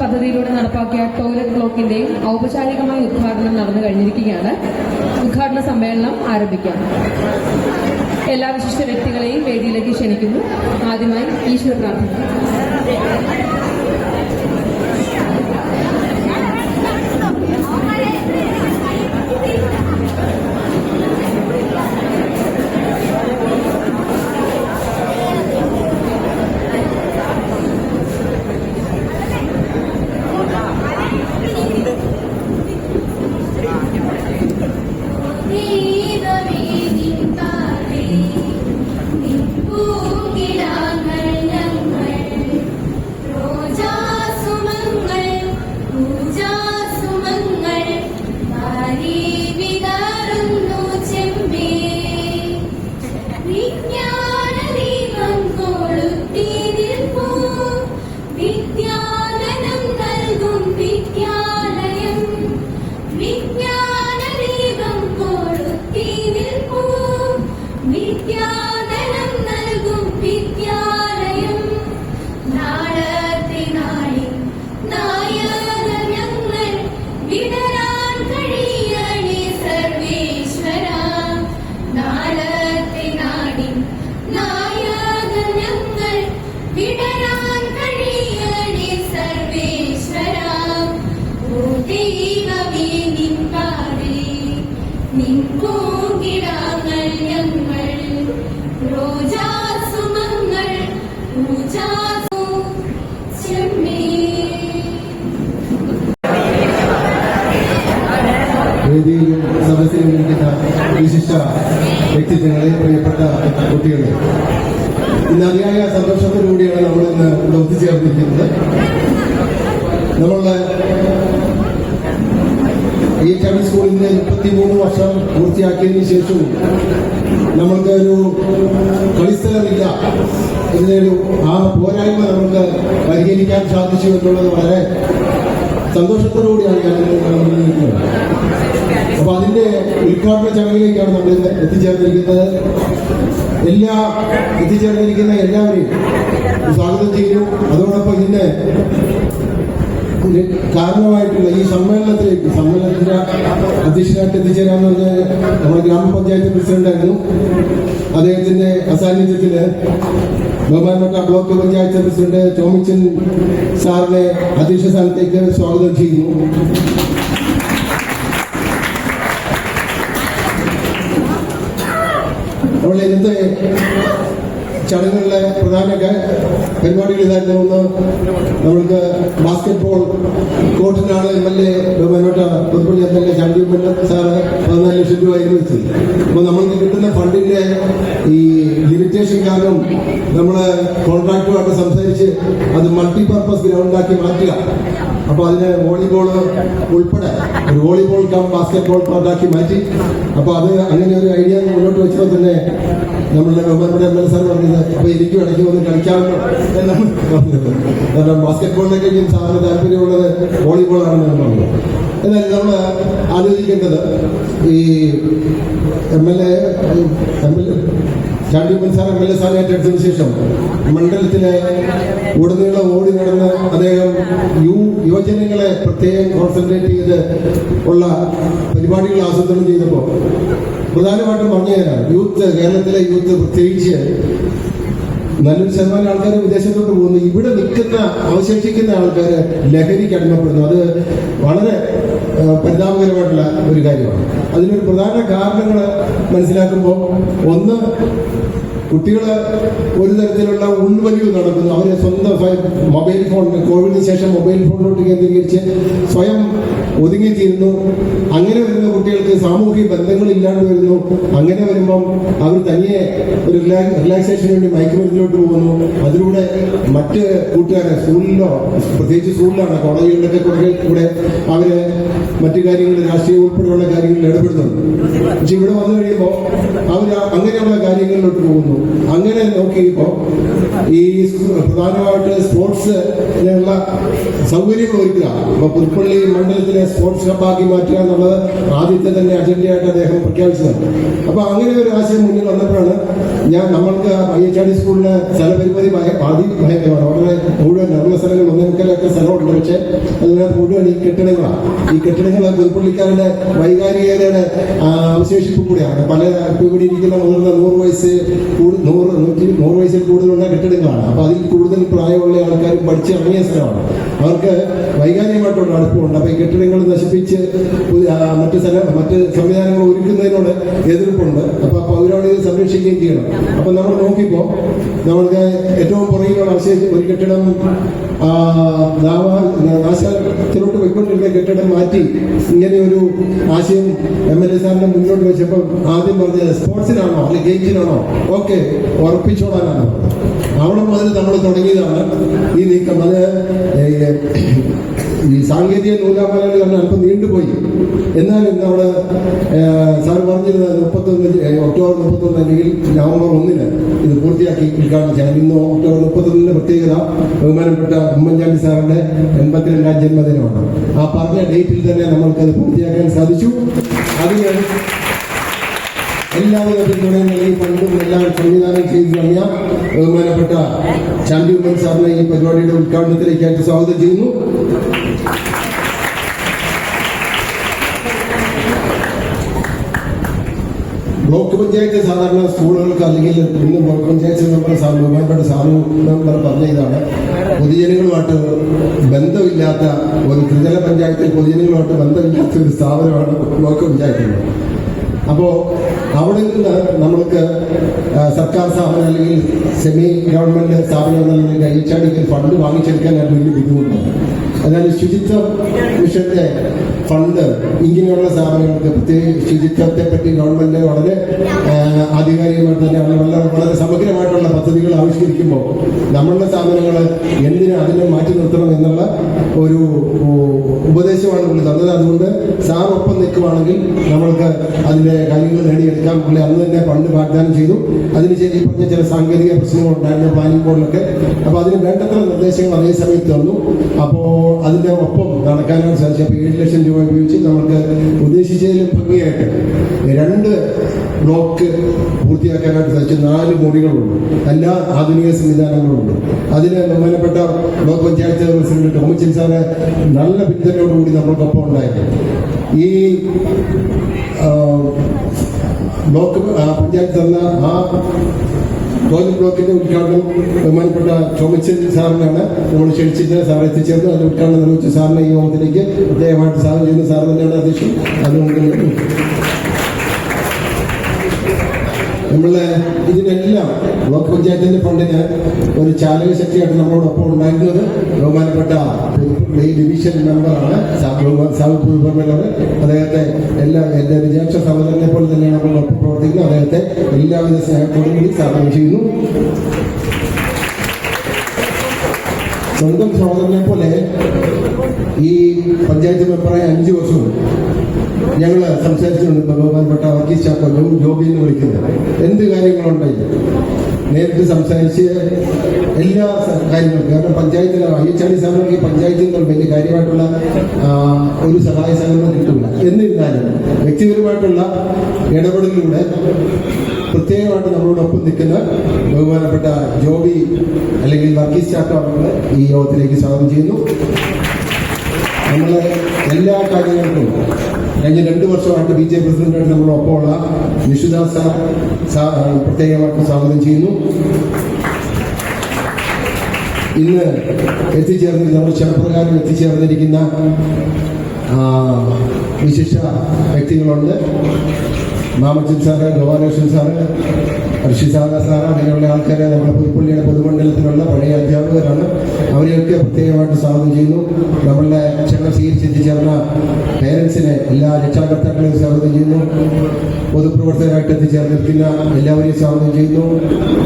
പദ്ധതിയിലൂടെ നടപ്പാക്കിയ ടോയ്ലറ്റ് ബ്ലോക്കിന്റെ ഔപചാരികമായ ഉദ്ഘാടനം നടന്നു കഴിഞ്ഞിരിക്കുകയാണ്. ഉദ്ഘാടന സമ്മേളനം ആരംഭിക്കാം. എല്ലാ വിശിഷ്ട വ്യക്തികളെയും വേദിയിലേക്ക് ക്ഷണിക്കുന്നു. ആദ്യമായി ഈശ്വര പ്രാർത്ഥന. വേദിയിലും സദസ്സിലും ഇരിക്കുന്ന വിശിഷ്ട വ്യക്തിത്വങ്ങളെ, പ്രിയപ്പെട്ട കുട്ടികളെ, ഇന്ന് അതിയായ സന്തോഷത്തോടുകൂടിയാണ് നമ്മൾ ഇന്ന് ഇവിടെ ഒത്തുചേർന്നിരിക്കുന്നത്. നമ്മളുടെ ഈ ചവി സ്കൂളിന്റെ 33 വർഷം പൂർത്തിയാക്കിയതിനു ശേഷവും നമ്മൾക്ക് ഒരു കളിസ്ഥലമില്ല, ഇതിനൊരു ആ പോരായ്മ നമുക്ക് പരിഹരിക്കാൻ സാധിച്ചു എന്നുള്ളത് വളരെ സന്തോഷത്തോടുകൂടിയാണ് ഞാൻ നിൽക്കുന്നത്. അപ്പൊ അതിന്റെ ഉദ്ഘാടന ചടങ്ങിലേക്കാണ് നമ്മൾ എത്തിച്ചേർന്നിരിക്കുന്നത്. എത്തിച്ചേർന്നിരിക്കുന്ന എല്ലാവരെയും സ്വാഗതം ചെയ്യുന്നു. അതോടൊപ്പം ഇതിന്റെ കാരണമായിട്ടുള്ള ഈ സമ്മേളനത്തിന്റെ അധ്യക്ഷനായിട്ട് എത്തിച്ചേരാന്ന് പറഞ്ഞാൽ നമ്മുടെ ഗ്രാമപഞ്ചായത്ത് പ്രസിഡന്റായിരുന്നു. അദ്ദേഹത്തിന്റെ അസാന്നിധ്യത്തില് ബഹുമാനപ്പെട്ട ബ്ലോക്ക് പഞ്ചായത്ത് പ്രസിഡന്റ് ടോമിച്ചൻ സാറിനെ അധ്യക്ഷ സ്ഥാനത്തേക്ക് സ്വാഗതം ചെയ്യുന്നു. നമ്മൾ ഇന്നത്തെ ചടങ്ങുകളിലെ പ്രധാന പരിപാടികൾ ഇതായിരുന്നു. ഒന്ന്, നമ്മൾക്ക് ബാസ്കറ്റ്ബോൾ കോർട്ടിനാണ് MLA ബഹുമാനപ്പെട്ട പുതുപ്പള്ളി MLA ചാണ്ടിയമ്മൻ സാറ് 14 ലക്ഷം രൂപ അനുവദിച്ചത്. അപ്പോൾ നമ്മൾക്ക് കിട്ടുന്ന ഫണ്ടിന്റെ ഈ ലിമിറ്റേഷൻ കാരണം നമ്മൾ കോൺട്രാക്ടറുമായിട്ട് സംസാരിച്ച് അത് മൾട്ടിപർപ്പസ് ഗ്രൗണ്ടാക്കി മാറ്റുക. അപ്പൊ അതിന് വോളിബോൾ ഉൾപ്പെടെ ഒരു വോളിബോൾ കം ബാസ്കറ്റ്ബോൾ കോർട്ടാക്കി മാറ്റി. അപ്പൊ അത് അങ്ങനെ ഒരു ഐഡിയ മുന്നോട്ട് വെച്ചപ്പോൾ തന്നെ നമ്മളുടെ ബഹുമാനപ്പെട്ട MLA സാർ പറഞ്ഞത് അപ്പൊ എനിക്കും ഇടയ്ക്ക് വന്ന് കളിക്കാമല്ലോ എന്നാണ് പറഞ്ഞത്. കാരണം ബാസ്കറ്റ്ബോളിനൊക്കെ സാറിന് താല്പര്യമുള്ളത് വോളിബോൾ ആണെന്നാണ് പറഞ്ഞത്. എന്നാൽ നമ്മൾ ആലോചിക്കേണ്ടത് ഈ MLA ചാണ്ടിയമ്മൻ സാർ MLA സ്ഥാനമായിട്ട് എടുത്തതിനു ശേഷം മണ്ഡലത്തിലെ ഉടനീളം ഓടി നടന്ന് അദ്ദേഹം യുവജനങ്ങളെ പ്രത്യേകം കോൺസെൻട്രേറ്റ് ചെയ്ത് ഉള്ള പരിപാടികൾ ആസൂത്രണം ചെയ്തപ്പോൾ പ്രധാനമായിട്ടും പറഞ്ഞുതരാം, കേരളത്തിലെ യൂത്ത് പ്രത്യേകിച്ച് നല്ലൊരു ശതമാനം ആൾക്കാർ വിദേശത്തോട്ട് പോകുന്നു. ഇവിടെ നിൽക്കുന്ന അവശേഷിക്കുന്ന ആൾക്കാർ ലഹരിക്ക് അടിമപ്പെടുന്നു. അത് വളരെ പരിതാപകരമായിട്ടുള്ള ഒരു കാര്യമാണ്. അതിനൊരു പ്രധാന കാരണങ്ങൾ മനസ്സിലാക്കുമ്പോൾ, ഒന്ന്, കുട്ടികള് ഒരു തരത്തിലുള്ള ഉൾവലിവ് നടക്കുന്നു. അവരെ സ്വന്തം മൊബൈൽ ഫോൺ, കോവിഡിന് ശേഷം മൊബൈൽ ഫോണിലോട്ട് കേന്ദ്രീകരിച്ച് സ്വയം ഒതുങ്ങിത്തീരുന്നു. അങ്ങനെ വരുന്ന കുട്ടികൾക്ക് സാമൂഹിക ബന്ധങ്ങൾ ഇല്ലാണ്ട് വരുന്നു. അങ്ങനെ വരുമ്പം അവർ തനിയെ ഒരു റിലാക്സേഷന് വേണ്ടി മയക്കുമരുന്നിലോട്ട് പോകുന്നു. അതിലൂടെ മറ്റ് കൂട്ടുകാരെ സ്കൂളിലോ, പ്രത്യേകിച്ച് സ്കൂളിലാണ്, കോളേജുകളിലൊക്കെ കൂടെ അവര് മറ്റു കാര്യങ്ങൾ, രാഷ്ട്രീയ ഉൾപ്പെടെയുള്ള കാര്യങ്ങളിൽ ഇടപെടുന്നുണ്ട്. പക്ഷെ ഇവിടെ വന്നു കഴിയുമ്പോൾ അവർ അങ്ങനെയുള്ള കാര്യങ്ങളിലോട്ട് പോകുന്നു. അങ്ങനെ നോക്കിയപ്പോൾ ഈ പ്രധാനമായിട്ട് സ്പോർട്സിനുള്ള സൗകര്യങ്ങൾ ഒരുക്കുക. അപ്പോൾ പുൽപ്പള്ളി മണ്ഡലത്തിലെ സ്പോർട്സ് ഹബ്ബാക്കി മാറ്റുക എന്നുള്ളത് ആദ്യത്തെ തന്നെ അജണ്ടയായിട്ട് അദ്ദേഹം പ്രഖ്യാപിച്ചതാണ്. അപ്പോൾ അങ്ങനെ ഒരു ആശയം മുന്നിൽ വന്നപ്പോഴാണ് നമ്മൾക്ക് IHRD സ്കൂളിന് സ്ഥലപരിമിതി ഭയങ്കരമാണ്. വളരെ മുഴുവൻ ഉള്ള സ്ഥലങ്ങൾ 1.5 സ്ഥലമുണ്ട്. പക്ഷേ അതിനകത്ത് മുഴുവൻ ഈ കെട്ടിടങ്ങളാണ്. ഈ കെട്ടിടങ്ങൾ പുൽപ്പള്ളിക്കാരുടെ വൈകാരികതയുടെ അവശേഷിപ്പ് കൂടിയാണ്. പല ഇവിടെ ഇരിക്കുന്ന മുതിർന്ന 100 വയസ്സിൽ കൂടുതലുള്ള കെട്ടിടങ്ങളാണ്. അപ്പൊ അതിൽ കൂടുതൽ പ്രായമുള്ള ആൾക്കാർ പഠിച്ചിറങ്ങിയ സ്ഥലമാണ്. അവർക്ക് വൈകാരികമായിട്ടുള്ള അടുപ്പമുണ്ട്. അപ്പൊ ഈ കെട്ടിടങ്ങൾ നശിപ്പിച്ച് മറ്റ് സംവിധാനങ്ങൾ ഒരുക്കുന്നതിനോട് എതിർപ്പുണ്ട്. അപ്പൊ അവരോട് ഇത് സംരക്ഷിക്കുകയും ചെയ്യണം. അപ്പൊ നമ്മൾ നോക്കിയപ്പോ നമ്മൾക്ക് ഏറ്റവും പുറകിലുള്ള അവശേഷിച്ച് ഒരു കെട്ടിടം നാശത്തിലോട്ട് പോയിക്കൊണ്ടിരുന്ന കെട്ടിടം മാറ്റി ഇങ്ങനെ ഒരു ആശയം MLA സാറിനെ മുന്നോട്ട് വെച്ചപ്പോൾ ആദ്യം പറഞ്ഞത് സ്പോർട്സിനാണോ അല്ലെങ്കിൽ ഗെയിംസിനാണോ? ഓക്കെ, ഉറപ്പിച്ചോടാനാണോ? അവിടെ മുതൽ നമ്മൾ തുടങ്ങിയതാണ് ഈ നീക്കം. അത് ഈ സാങ്കേതിക നൂലാമാലകൾ കാരണം അല്പം നീണ്ടുപോയി. എന്നാലും നമ്മുടെ സാർ പറഞ്ഞിരുന്നത് ഒക്ടോബർ 31 അല്ലെങ്കിൽ നവംബർ 1 ഇത് പൂർത്തിയാക്കി ഉദ്ഘാടനം ചെയ്യാം. ഇന്ന് ഒക്ടോബർ 31 പ്രത്യേകത ബഹുമാനപ്പെട്ട ഉമ്മൻചാണ്ടി സാറിന്റെ 82ാം ജന്മദിനമാണ്. ആ പറഞ്ഞ ഡേറ്റിൽ തന്നെ നമ്മൾക്കത് പൂർത്തിയാക്കാൻ സാധിച്ചു. അതിന് എല്ലാവിധ പിന്തുണയും പണ്ടും എല്ലാം സംവിധാനം ചെയ്തു തുടങ്ങിയ ബഹുമാനപ്പെട്ട ചാണ്ടി ഉമ്മൻ സാറിനെ ഈ പരിപാടിയുടെ ഉദ്ഘാടനത്തിലേക്കായിട്ട് സ്വാഗതം ചെയ്യുന്നു. ബ്ലോക്ക് പഞ്ചായത്ത് സാധാരണ സ്കൂളുകൾക്ക് അല്ലെങ്കിൽ ഇന്ന് ബ്ലോക്ക് പഞ്ചായത്ത് ബഹുമാനപ്പെട്ട സാധു മെമ്പർ പറഞ്ഞ ഇതാണ്, പൊതുജനങ്ങളുമായിട്ട് ബന്ധമില്ലാത്ത ഒരു ത്രിതല പഞ്ചായത്തിൽ പൊതുജനങ്ങളുമായിട്ട് ബന്ധമില്ലാത്ത ഒരു സ്ഥാപനമാണ് ബ്ലോക്ക് പഞ്ചായത്ത്. അപ്പോൾ അവിടെ നിന്ന് നമ്മൾക്ക് സർക്കാർ സ്ഥാപനം അല്ലെങ്കിൽ സെമി ഗവൺമെന്റ് സ്ഥാപനം എന്നുള്ള IHRD ഫണ്ട് വാങ്ങിച്ചെടുക്കാനായിട്ട് വലിയ ബുദ്ധിമുട്ടുണ്ട്. അതായത് ശുചിത്വ മിഷന്റെ ഫണ്ട് ഇങ്ങനെയുള്ള സ്ഥാപനങ്ങൾക്ക് പ്രത്യേകിച്ച് ശുചിത്വത്തെ പറ്റി ഗവൺമെന്റ് വളരെ ആധികാരികമായിട്ട് തന്നെ വളരെ സമഗ്രമായിട്ടുള്ള പദ്ധതികൾ ആവിഷ്കരിക്കുമ്പോൾ നമ്മളുടെ സ്ഥാപനങ്ങൾ എന്തിനു അതിനെ മാറ്റി നിർത്തണം എന്നുള്ള ഒരു ഉപദേശമാണ് പുള്ളി തന്നത്. അതുകൊണ്ട് സാർ ഒപ്പം നിൽക്കുവാണെങ്കിൽ നമ്മൾക്ക് അതിന്റെ കാര്യങ്ങൾ നേടിയെടുക്കാൻ പുള്ളി അന്ന് തന്നെ ഫണ്ട് വാഗ്ദാനം ചെയ്തു. അതിനുശേഷം പറഞ്ഞ ചില സാങ്കേതിക പ്രശ്നങ്ങൾ ഉണ്ടായിരുന്നു പ്ലാനിംഗ് ബോർഡിലൊക്കെ. അപ്പൊ അതിന് വേണ്ടത്ര നിർദ്ദേശങ്ങൾ അതേ സമയത്ത് തന്നു. അപ്പോ അതിന്റെ ഒപ്പം നടക്കാനാണ് സാധിച്ചത്. അപ്പൊ 7 ലക്ഷം രൂപ ഉപയോഗിച്ച് നമുക്ക് ഉദ്ദേശിച്ചതിലും ഭംഗിയായിട്ട് 2 ബ്ലോക്ക് പൂർത്തിയാക്കാനായിട്ട് സാധിച്ചു. 4 മുറികളുണ്ട്, എല്ലാ ആധുനിക സംവിധാനങ്ങളുണ്ട്. അതിന് ബഹുമാനപ്പെട്ട block panchayat president Tomichan sir നല്ല പിന്തുണയോടുകൂടി നമ്മൾക്കൊപ്പം ഉണ്ടായിരുന്നു. ഈ ബ്ലോക്ക് പഞ്ചായത്ത് തന്ന ആ ടോയ്ലറ്റ് ബ്ലോക്കിന്റെ ഉദ്ഘാടനം ബഹുമാനപ്പെട്ട ടോമിച്ചൻ സാറിനാണ് നമ്മൾ ക്ഷണിച്ചിട്ട് സാർ എത്തിച്ചേർന്ന് അതിന്റെ ഉദ്ഘാടനം നിർവഹിച്ച സാറിനെ ഈ യോഗത്തിലേക്ക് പ്രത്യേകമായിട്ട് സ്വാഗതം ചെയ്യുന്ന സാർ തന്നെയാണ് അധ്യക്ഷൻ. അതുകൊണ്ട് നമ്മള് ഇതിനെല്ലാം ബ്ലോക്ക് പഞ്ചായത്തിന്റെ ഫണ്ടിന് ഒരു ചാലക ശക്തിയായിട്ട് നമ്മളോടൊപ്പം ഉണ്ടായിരുന്നത് ബഹുമാനപ്പെട്ട ഈ ഡിവിഷൻ മെമ്പറാണ് സാബുപൂർവ്വർ. അദ്ദേഹത്തെ എന്റെ വിജാക്ഷ സഹോദരനെ പോലെ തന്നെയാണ് നമ്മളോടൊപ്പം പ്രവർത്തിക്കുന്നത്. അദ്ദേഹത്തെ എല്ലാവിധ സ്നേഹത്തോടും കൂടി സ്വാഗതം ചെയ്യുന്നു. സ്വന്തം സഹോദരനെ പോലെ ഈ പഞ്ചായത്ത് മെമ്പറായ 5 വർഷവും ഞങ്ങൾ സംസാരിച്ചുകൊണ്ട് ബഹുമാനപ്പെട്ട വർഗീസ് ചാക്കോ ജോബി എന്ന് വിളിക്കുന്നത് എന്ത് കാര്യങ്ങളുണ്ടായി നേരിട്ട് സംസാരിച്ച് എല്ലാ കാര്യങ്ങളും. കാരണം പഞ്ചായത്തിൽ IHRD സ്ഥാപനം ഈ പഞ്ചായത്തിൽ നിന്ന് വലിയ കാര്യമായിട്ടുള്ള ഒരു സഹായ സഹകരണം കിട്ടില്ല. എന്നിരുന്നാലും വ്യക്തിപരമായിട്ടുള്ള ഇടപെടലിലൂടെ പ്രത്യേകമായിട്ട് നമ്മളോടൊപ്പം നിൽക്കുന്ന ബഹുമാനപ്പെട്ട ജോബി അല്ലെങ്കിൽ വർഗീസ് ചാക്കോ ഈ യോഗത്തിലേക്ക് സ്വാഗതം ചെയ്യുന്നു. നമ്മളെ എല്ലാ കാര്യങ്ങൾക്കും കഴിഞ്ഞ 2 വർഷമായിട്ട് BJP പ്രസിഡന്റായിട്ട് നമ്മളൊപ്പമുള്ള നിഷുദാസ് സാർ പ്രത്യേകമായിട്ട് സ്വാഗതം ചെയ്യുന്നു. ഇന്ന് നമ്മുടെ ക്ഷണപ്രകാരം എത്തിച്ചേർന്നിരിക്കുന്ന വിശിഷ്ട വ്യക്തികളുണ്ട്. മാമച്ചൻ സാറ്, ഗോപാലകൃഷ്ണൻ സാറ്, ഋഷിസാഗ സാറ്, അങ്ങനെയുള്ള ആൾക്കാരെ നമ്മുടെ പുൽപ്പള്ളിയുടെ പൊതുമണ്ഡലത്തിലുള്ള പഴയ അധ്യാപകരാണ്. അവരെയൊക്കെ പ്രത്യേകമായിട്ട് സ്വാഗതം ചെയ്യുന്നു. നമ്മളുടെ ക്ഷണം സ്വീകരിച്ചെത്തിച്ചേർന്ന പേരൻസിനെ എല്ലാ രക്ഷാകർത്താക്കളെയും സ്വാഗതം ചെയ്യുന്നു. പൊതുപ്രവർത്തകരായിട്ട് എത്തിച്ചേർന്നിരിക്കുന്ന എല്ലാവരെയും സ്വാഗതം ചെയ്യുന്നു.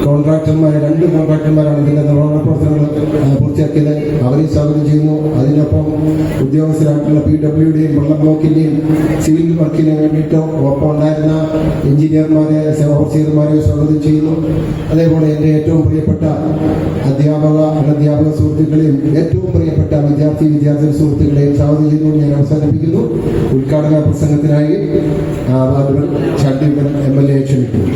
കോൺട്രാക്ടർമാരെ 2 കോൺട്രാക്ടർമാരാണ് ഇതിന്റെ നിർവഹണ പ്രവർത്തനങ്ങൾ പൂർത്തിയാക്കിയത്, അവരെയും സ്വാഗതം ചെയ്യുന്നു. അതിനൊപ്പം ഉദ്യോഗസ്ഥരായിട്ടുള്ള PWDയും വെള്ളം ബ്ലോക്കിന്റെയും സിവിൽ വർക്കിന് വേണ്ടിയിട്ട് ഒപ്പം ഉണ്ടായിരുന്ന എഞ്ചിനീയർമാരെ, ഓവർസിയർമാരെ സ്വാഗതം സ്വാഗതം ചെയ്യുന്നു. അതേപോലെ എൻ്റെ ഏറ്റവും പ്രിയപ്പെട്ട അനധ്യാപക സുഹൃത്തുക്കളെയും ഏറ്റവും പ്രിയപ്പെട്ട വിദ്യാർത്ഥി സുഹൃത്തുക്കളെയും സ്വാഗതം ചെയ്തുകൊണ്ട് ഞാൻ അവസാനിപ്പിക്കുന്നു. ഉദ്ഘാടന പ്രസംഗത്തിനായി ചണ്ഡീഗഡ് MLA ക്ഷണിക്കുന്നു.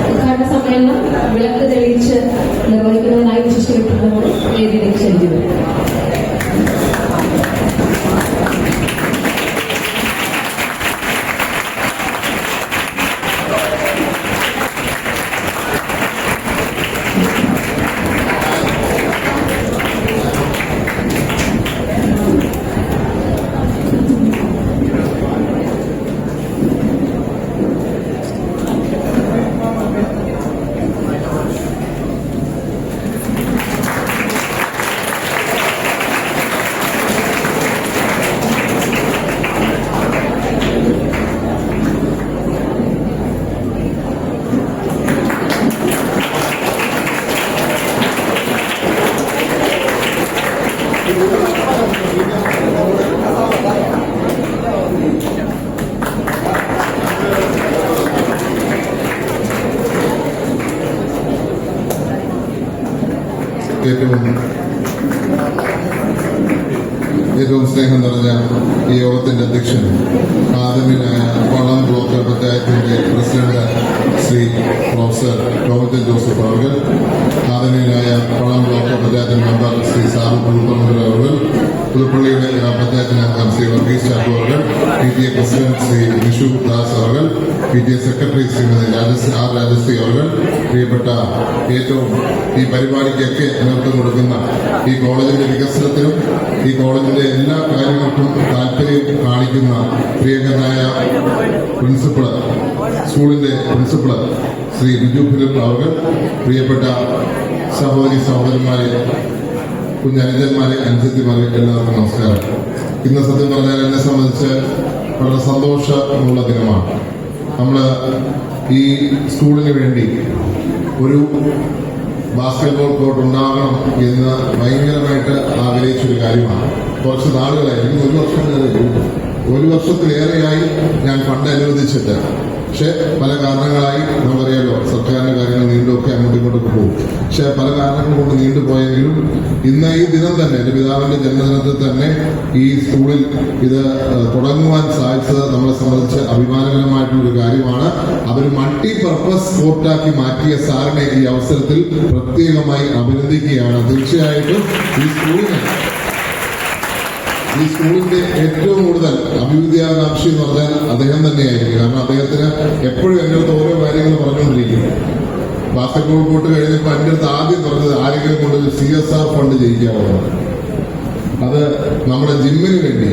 ഉദ്ഘാടന സമ്മേളനം വിളക്ക് തെളിയിച്ച് നിർവഹിക്കുന്നതിനായി വിശിഷ്ട വ്യക്തികളോട് വേദിയിലേക്ക് ക്ഷണിക്കുന്നു. ഏറ്റവും സ്നേഹം നിറഞ്ഞ ഈ യോഗത്തിന്റെ അധ്യക്ഷൻ ആദരണീയനായ വളം ബ്ലോക്ക് പഞ്ചായത്തിന്റെ president Shri professor Tomichan Joseph അവർ, ആദരണീയനായ വളം ബ്ലോക്ക് പഞ്ചായത്ത് മെമ്പർ ശ്രീ സാബു പുതുപ്പറമ്പ് അവർ, പുതുപ്പള്ളിയുടെ ഗ്രാമപഞ്ചായത്ത് അംഗം ശ്രീ വർഗീസ് ചാക്കു അവർ, PTA പ്രസിഡന്റ് ശ്രീ നിഷു ദാസ് അവർ, PTA സെക്രട്ടറി ശ്രീമതി രാജശ്രീ അവർ, പ്രിയപ്പെട്ട ഏറ്റവും ഈ പരിപാടിക്കൊക്കെ നേതൃത്വം കൊടുക്കുന്ന ഈ കോളേജിന്റെ വികസനത്തിനും ഈ കോളേജിന്റെ എല്ലാ കാര്യങ്ങൾക്കും താല്പര്യം കാണിക്കുന്ന പ്രിയങ്കരനായ സ്കൂളിന്റെ പ്രിൻസിപ്പള് ശ്രീ ബിജു ഫിലിപ്പ് അവർ, പ്രിയപ്പെട്ട സഹോദരന്മാരെ, കുഞ്ഞനുജന്മാരെ, അനുജത്തിമാരെ, എല്ലാവർക്കും നമസ്കാരം. ഇന്ന് സത്യം പറഞ്ഞാൽ എന്നെ സംബന്ധിച്ച് വളരെ സന്തോഷമുള്ള ദിനമാണ്. നമ്മള് ഈ സ്കൂളിന് വേണ്ടി ഒരു ബാസ്കറ്റ്ബോൾ കോർട്ട് ഉണ്ടാകണം എന്ന് ഭയങ്കരമായിട്ട് ആഗ്രഹിച്ചൊരു കാര്യമാണ്. കുറച്ച് നാളുകളായി, ഒരു വർഷത്തിലേറെയായി ഞാൻ ഫണ്ട് അനുവദിച്ചിട്ട്. പക്ഷെ പല കാരണങ്ങളായി നമുക്കറിയാലോ, സർക്കാരിന്റെ കാര്യങ്ങൾ നീണ്ടുമൊക്കെ അങ്ങോട്ടും ഇങ്ങോട്ടൊക്കെ പോകും. പക്ഷെ പല കാരണങ്ങൾ കൊണ്ട് നീണ്ടുപോയെങ്കിലും ഇന്ന് ഈ ദിനം തന്നെ, എന്റെ പിതാവിന്റെ ജന്മദിനത്തിൽ തന്നെ ഈ സ്കൂളിൽ ഇത് തുടങ്ങുവാൻ സാധിച്ചത് നമ്മളെ സംബന്ധിച്ച് അഭിമാനകരമായിട്ടുള്ളൊരു കാര്യമാണ്. അതൊരു മൾട്ടി പർപ്പസ് കോർട്ടാക്കി മാറ്റിയ സാറിനെ ഈ അവസരത്തിൽ പ്രത്യേകമായി അഭിനന്ദിക്കുകയാണ്. തീർച്ചയായിട്ടും ഈ സ്കൂളിന്റെ ഏറ്റവും കൂടുതൽ അഭിവൃദ്ധിയാകാംക്ഷി എന്ന് പറഞ്ഞാൽ അദ്ദേഹം തന്നെയായിരിക്കും. കാരണം അദ്ദേഹത്തിന് എപ്പോഴും എൻ്റെ അടുത്ത് ഓരോ കാര്യങ്ങൾ പറഞ്ഞുകൊണ്ടിരിക്കും. ബാസ്കറ്റ്ബോൾ കോർട്ട് കഴിഞ്ഞപ്പോൾ എൻ്റെ അടുത്ത് ആദ്യം പറഞ്ഞത് ആരെങ്കിലും കൊണ്ട് CSR ഫണ്ട് ചെയ്യിക്കാമോ. അത് നമ്മുടെ ജിമ്മിന് വേണ്ടി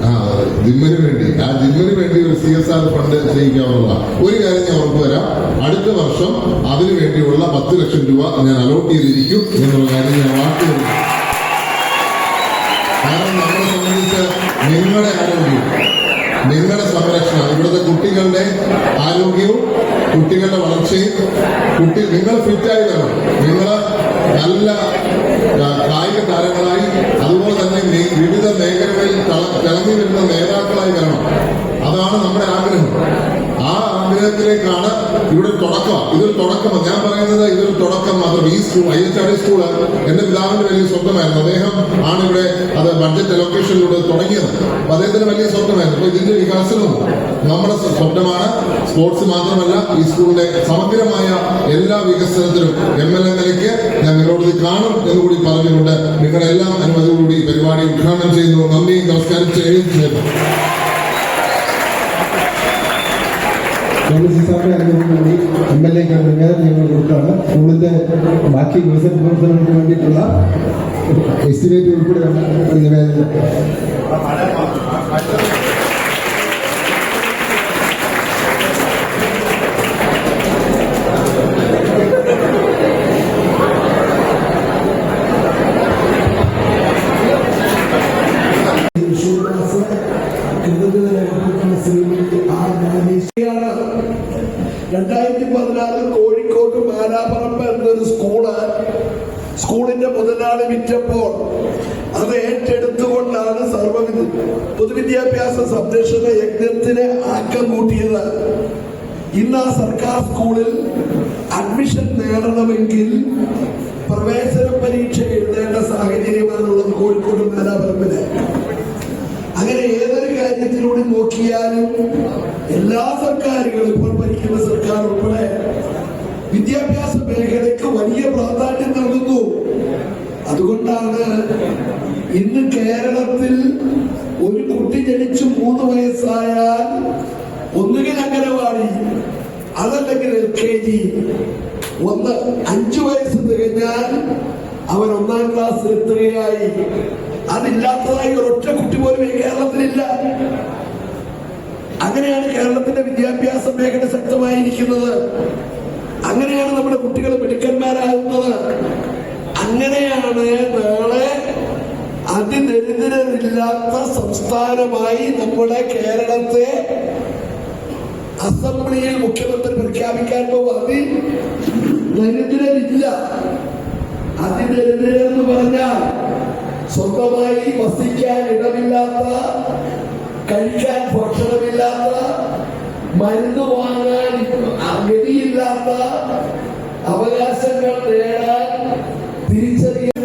ആ ജിമ്മിന് വേണ്ടി ഒരു CSR ഫണ്ട് ചെയ്യിക്കാവുന്നതാണ്. ഒരു കാര്യം ഞാൻ ഉറപ്പ് തരാം, അടുത്ത വർഷം അതിനു വേണ്ടിയുള്ള 10 ലക്ഷം രൂപ ഞാൻ അലോട്ട് ചെയ്തിരിക്കും എന്നുള്ള കാര്യം ഞാൻ വാക്ക് തരുന്നു. കാരണം നമ്മളെ സംബന്ധിച്ച് നിങ്ങളുടെ ആരോഗ്യം, നിങ്ങളുടെ സംരക്ഷണം, ഇവിടുത്തെ കുട്ടികളുടെ ആരോഗ്യവും കുട്ടികളുടെ വളർച്ചയും, നിങ്ങൾ ഫിറ്റായി വരണം, നിങ്ങൾ നല്ല കായിക താരങ്ങളായി, അതുപോലെ തന്നെ വിവിധ മേഖലകളിൽ തിളങ്ങി വരുന്ന നേതാക്കളായി വരണം. അതാണ് നമ്മുടെ ആഗ്രഹം. ആ ആഗ്രഹത്തിലേക്കാണ് ഇവിടെ തുടക്കം. ഇതൊരു തുടക്കം, ഞാൻ പറയുന്നത് ഇതൊരു തുടക്കം മാത്രം. ഈ സ്കൂൾ IHRD സ്കൂള് എന്റെ പിതാവിന്റെ വലിയ സ്വപ്നമായിരുന്നു. അദ്ദേഹം ആണ് ഇവിടെ അത് ബഡ്ജറ്റ് അലോക്കേഷനിലൂടെ തുടങ്ങിയത്. അപ്പൊ അദ്ദേഹത്തിന് വലിയ സ്വപ്നമായിരുന്നു. അപ്പൊ ഇതിന്റെ വികാസനവും നമ്മുടെ സ്വപ്നമാണ്. സ്പോർട്സ് മാത്രമല്ല, ഈ സ്കൂളിന്റെ സമഗ്രമായ എല്ലാ വികസനത്തിലും MLA നിലയ്ക്ക് ഞാൻ നിങ്ങളോട് കാണും എന്നുകൂടി പറഞ്ഞുകൊണ്ട് നിങ്ങളെല്ലാം അനുമതിയോടുകൂടി പരിപാടി ഉദ്ഘാടനം ചെയ്യുന്നു. നന്ദി, നമസ്കാരം. സാറിന്റെ അനുമതിക്ക് വേണ്ടി MLA ഞങ്ങൾ കൊടുത്താണ്. സ്കൂളിന്റെ ബാക്കി വികസന പ്രവർത്തനങ്ങൾക്ക് വേണ്ടിയിട്ടുള്ള എസ്റ്റിമേറ്റ് ഉൾപ്പെടെയാണ് നിവേദനം. 2014 കോഴിക്കോട് മാലാപ്പറമ്പ് എന്നൊരു സ്കൂളിന്റെ മുതലാളി വിറ്റപ്പോൾ അത് ഏറ്റെടുത്തുകൊണ്ടാണ് പൊതുവിദ്യാഭ്യാസ സംരക്ഷണ യജ്ഞത്തിന് ആക്കം കൂട്ടിയത്. ഇന്ന് ആ സർക്കാർ സ്കൂളിൽ അഡ്മിഷൻ നേടണമെങ്കിൽ പ്രവേശന പരീക്ഷ എഴുതേണ്ട സാഹചര്യമാണുള്ളത് കോഴിക്കോട് മാലാപ്പറമ്പിന്. അങ്ങനെ ഏതൊരു കാര്യത്തിലൂടെ നോക്കിയാലും എല്ലാ സർക്കാരുകളും, ഇപ്പോൾ ഭരിക്കുന്ന സർക്കാർ ഉൾപ്പെടെ വിദ്യാഭ്യാസ മേഖലയ്ക്ക് വലിയ പ്രാധാന്യം നൽകുന്നു. അതുകൊണ്ടാണ് ഇന്ന് കേരളത്തിൽ ഒരു കുട്ടി ജനിച്ച് 3 വയസ്സായാൽ ഒന്നുകിൽ അംഗനവാടി, അതല്ലെങ്കിൽ LKG, 5 വയസ്സ് തികഞ്ഞാൽ അവൻ 1ാം ക്ലാസ്സിൽ എത്തുകയായി. അതില്ലാത്തതായി ഒരൊറ്റ കുട്ടി പോലും ഈ കേരളത്തിലില്ല. അങ്ങനെയാണ് കേരളത്തിന്റെ വിദ്യാഭ്യാസ മേഖല ശക്തമായിരിക്കുന്നത്. അങ്ങനെയാണ് നമ്മുടെ കുട്ടികൾ മിടുക്കന്മാരാകുന്നത്. അങ്ങനെയാണ് നാളെ അതിദരിദ്രരില്ലാത്ത സംസ്ഥാനമായി നമ്മുടെ കേരളത്തെ അസംബ്ലിയിൽ മുഖ്യമന്ത്രി പ്രഖ്യാപിക്കാൻ പോകും. അതിദരിദ്രരില്ല. അതിദരിദ്രെന്ന് പറഞ്ഞാൽ സ്വന്തമായി വസിക്കാൻ ഇടമില്ലാത്ത, കഴിക്കാൻ ഭക്ഷണമില്ലാത്ത, മരുന്ന് വാങ്ങാൻ ഗതിയില്ലാത്ത, അവകാശങ്ങൾ നേടാൻ തിരിച്ചറിയാൻ